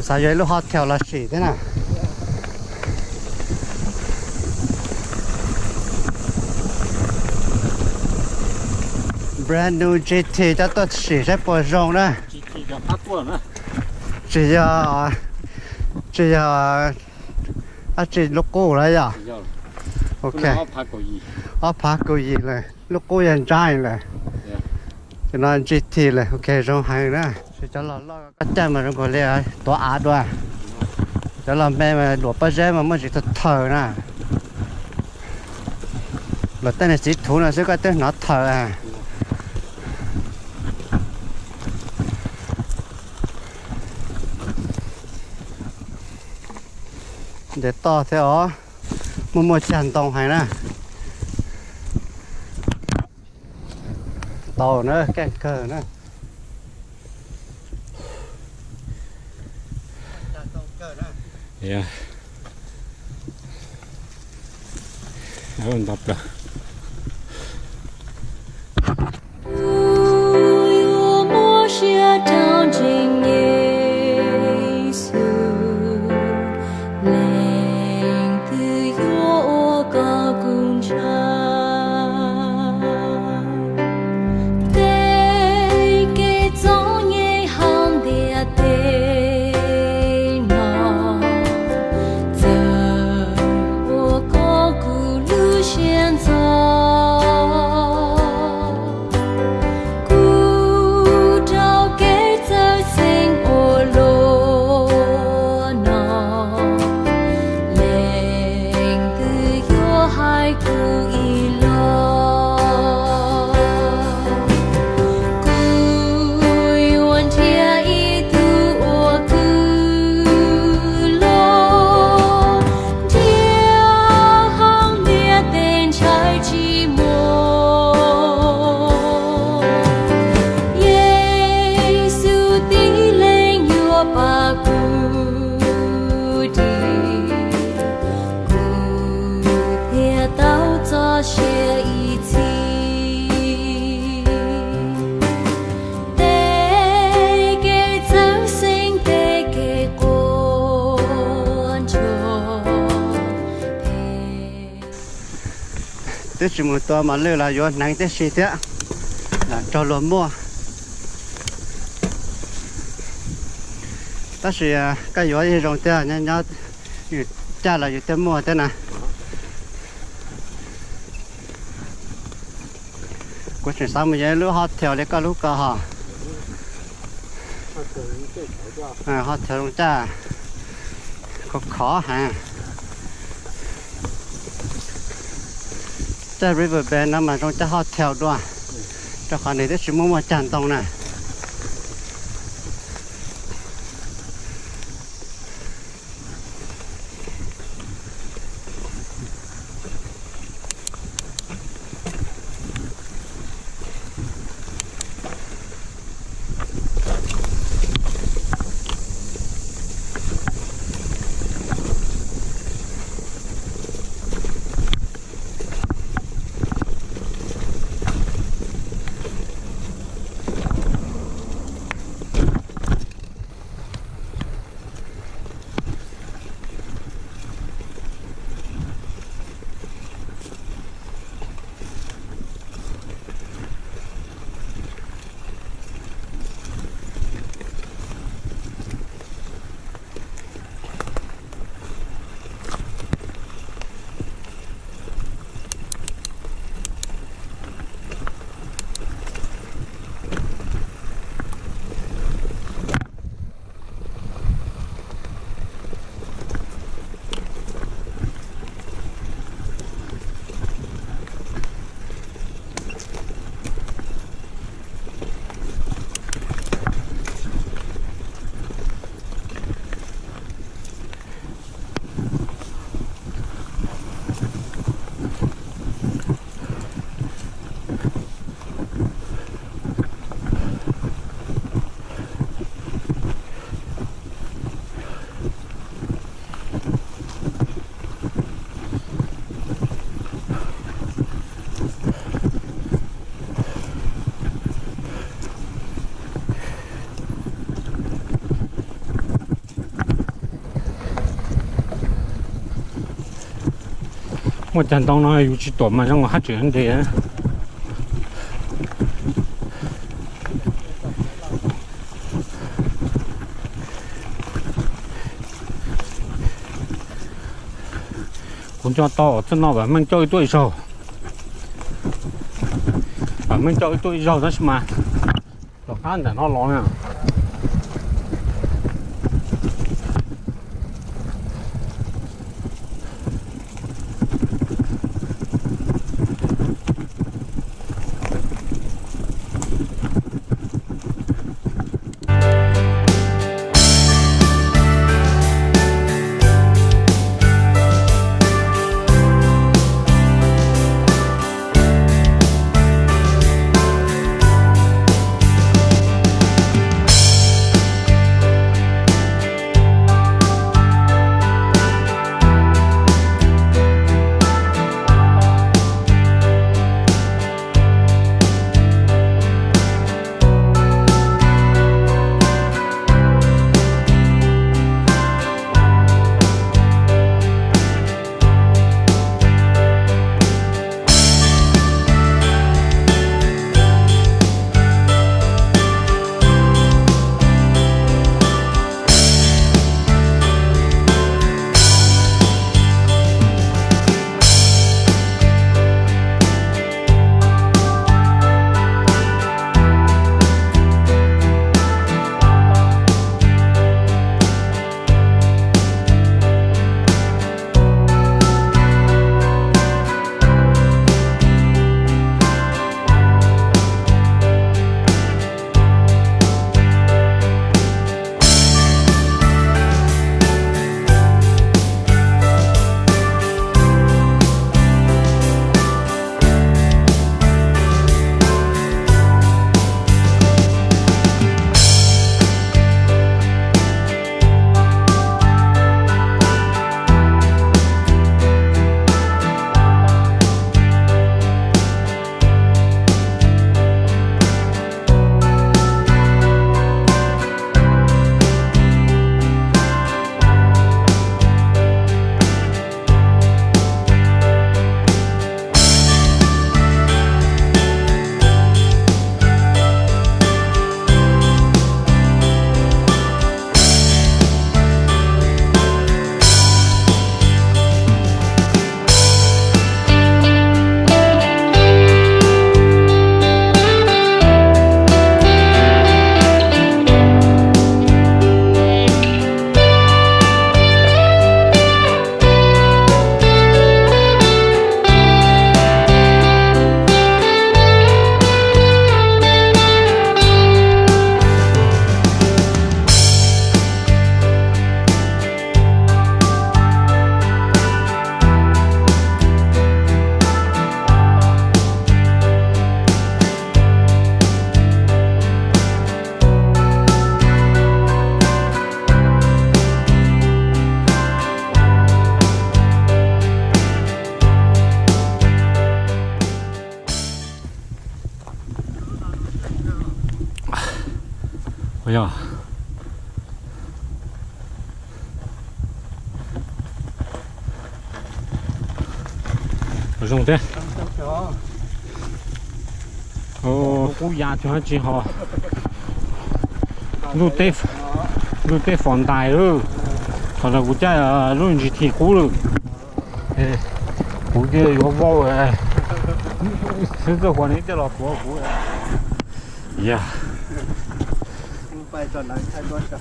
sao vậy lúc hot theo là chỉ thế nào brand new GT cho tôi chỉ sẽ bỏ rộng đó chỉ chỉ logo đấy à ok phá cầu gì này logo hiện trai này cho nên GT này ok rộng hay đó cho là lo cái chân mà nó còn lấy tổ á đôi cho là mẹ mà đổ bao giờ mà mới chỉ thật thở nè là tên này chỉ thủ là sẽ có tên nó thở à để to thế ó mua chăn tông hay nè tàu nữa cái cờ nữa yeah nó tập tết chỉ một toa mà lừa là do nắng tết xịt thế là cho lúa mua ta sẽ cái gió gì rong thế nhá nhá cha là gì tết mua thế này có chuyện sao mà vậy lúa hot theo lấy cái lúa cả hả hot theo luôn cha có khó hả cái river bend nó mà trong cái hotel đó cho con này chỉ muốn một tràn tông này 我等到那有去多嘛，让我还这样的。公交到这那外面叫一对手，外面叫一对手，那什么？老干的那老呀。哎呀，有什么的？哦，我牙就还几好，录得放大了，看到我家录音机提过了，哎，我这要包哎，是这话你这老多不？呀。拜转来太多少？